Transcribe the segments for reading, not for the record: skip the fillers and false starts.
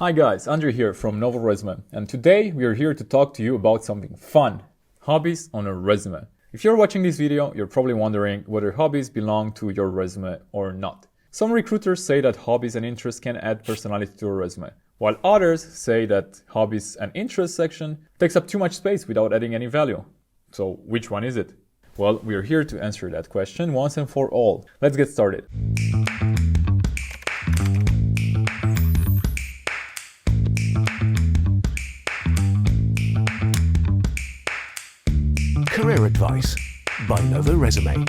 Hi guys, Andrew here from Novoresume, and today we are here to talk to you about something fun, hobbies on a resume. If you're watching this video, you're probably wondering whether hobbies belong to your resume or not. Some recruiters say that hobbies and interests can add personality to a resume, while others say that hobbies and interests section takes up too much space without adding any value. So which one is it? Well, we are here to answer that question once and for all. Let's get started. Career Advice by Novoresume.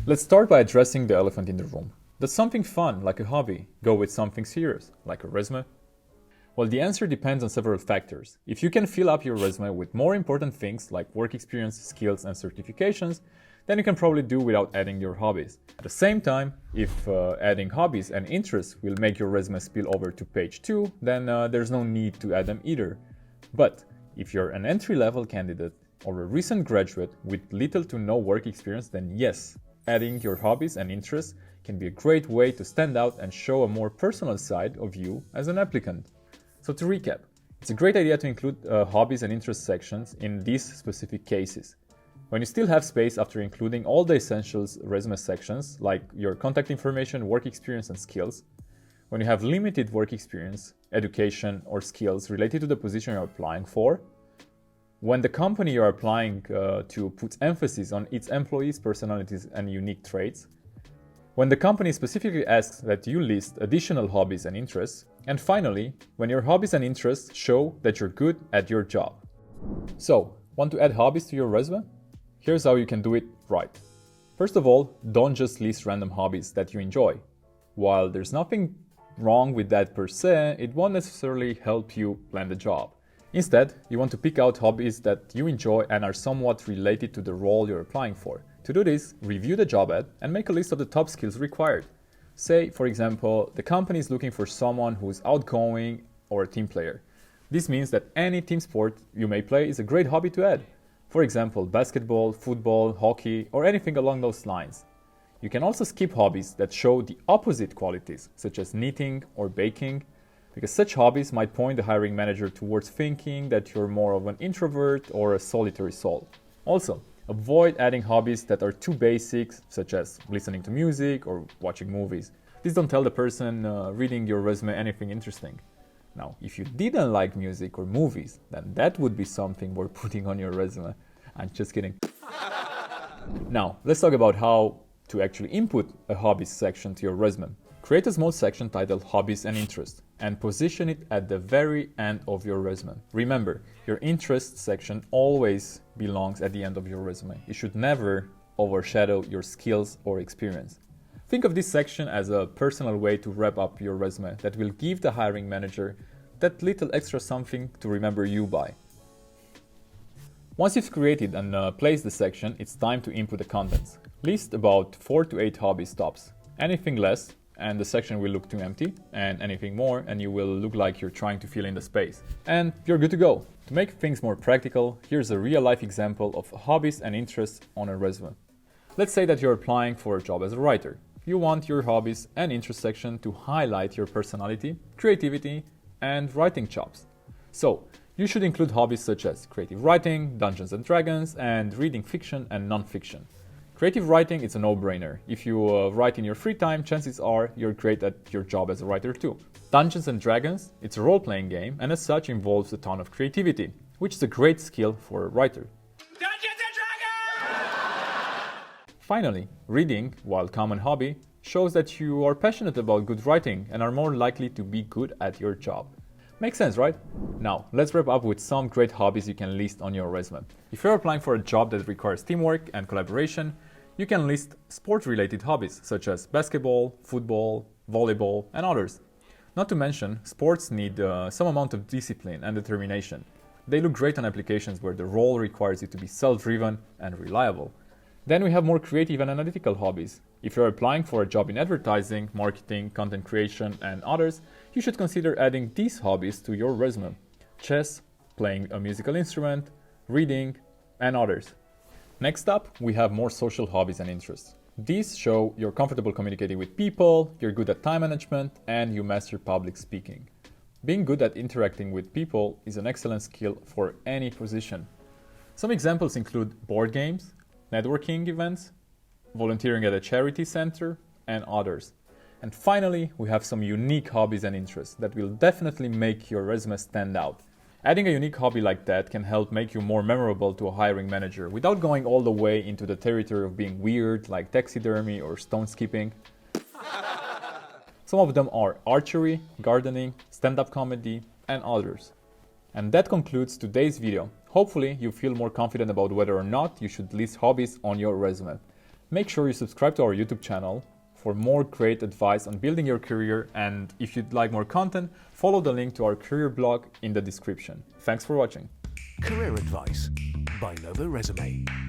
Let's start by addressing the elephant in the room. Does something fun, like a hobby, go with something serious, like a resume? Well, the answer depends on several factors. If you can fill up your resume with more important things like work experience, skills, and certifications, then you can probably do without adding your hobbies. At the same time, if adding hobbies and interests will make your resume spill over to page 2, then there's no need to add them either. But if you're an entry-level candidate or a recent graduate with little to no work experience, then yes, adding your hobbies and interests can be a great way to stand out and show a more personal side of you as an applicant. So to recap, it's a great idea to include hobbies and interest sections in these specific cases. When you still have space after including all the essentials resume sections like your contact information, work experience, and skills, when you have limited work experience, education, or skills related to the position you're applying for, when the company you're applying to puts emphasis on its employees' personalities and unique traits, when the company specifically asks that you list additional hobbies and interests, and finally, when your hobbies and interests show that you're good at your job. So, want to add hobbies to your resume? Here's how you can do it right. First of all, don't just list random hobbies that you enjoy. While there's nothing wrong with that per se, it won't necessarily help you land a job. Instead, you want to pick out hobbies that you enjoy and are somewhat related to the role you're applying for. To do this, review the job ad and make a list of the top skills required. Say, for example, the company is looking for someone who's outgoing or a team player. This means that any team sport you may play is a great hobby to add. For example, basketball, football, hockey, or anything along those lines. You can also skip hobbies that show the opposite qualities, such as knitting or baking, because such hobbies might point the hiring manager towards thinking that you're more of an introvert or a solitary soul. Also, avoid adding hobbies that are too basic, such as listening to music or watching movies. Please don't tell the person reading your resume anything interesting. Now, if you didn't like music or movies, then that would be something worth putting on your resume. I'm just kidding. Now, let's talk about how to actually input a hobbies section to your resume. Create a small section titled Hobbies and Interests and position it at the very end of your resume. Remember, your interests section always belongs at the end of your resume. It should never overshadow your skills or experience. Think of this section as a personal way to wrap up your resume that will give the hiring manager that little extra something to remember you by. Once you've created and placed the section, it's time to input the contents. List about 4 to 8 hobbies tops. Anything less, and the section will look too empty, and anything more, and you will look like you're trying to fill in the space. And you're good to go. To make things more practical, here's a real-life example of hobbies and interests on a resume. Let's say that you're applying for a job as a writer. You want your hobbies and interests section to highlight your personality, creativity, and writing chops. So, you should include hobbies such as creative writing, Dungeons and Dragons, and reading fiction and non-fiction. Creative writing is a no-brainer. If you write in your free time, chances are you're great at your job as a writer too. Dungeons and Dragons, it's a role-playing game and as such involves a ton of creativity, which is a great skill for a writer. Dungeons and Dragons! Finally, reading, while common hobby, shows that you are passionate about good writing and are more likely to be good at your job. Makes sense, right? Now, let's wrap up with some great hobbies you can list on your resume. If you're applying for a job that requires teamwork and collaboration, you can list sport-related hobbies such as basketball, football, volleyball, and others. Not to mention, sports need some amount of discipline and determination. They look great on applications where the role requires you to be self-driven and reliable. Then we have more creative and analytical hobbies. If you're applying for a job in advertising, marketing, content creation, and others, you should consider adding these hobbies to your resume. Chess, playing a musical instrument, reading, and others. Next up, we have more social hobbies and interests. These show you're comfortable communicating with people, you're good at time management, and you master public speaking. Being good at interacting with people is an excellent skill for any position. Some examples include board games, networking events, volunteering at a charity center, and others. And finally, we have some unique hobbies and interests that will definitely make your resume stand out. Adding a unique hobby like that can help make you more memorable to a hiring manager without going all the way into the territory of being weird, like taxidermy or stone skipping. Some of them are archery, gardening, stand-up comedy, and others. And that concludes today's video. Hopefully you feel more confident about whether or not you should list hobbies on your resume. Make sure you subscribe to our YouTube channel for more great advice on building your career, and if you'd like more content, follow the link to our career blog in the description. Thanks for watching. Career advice by Novoresume.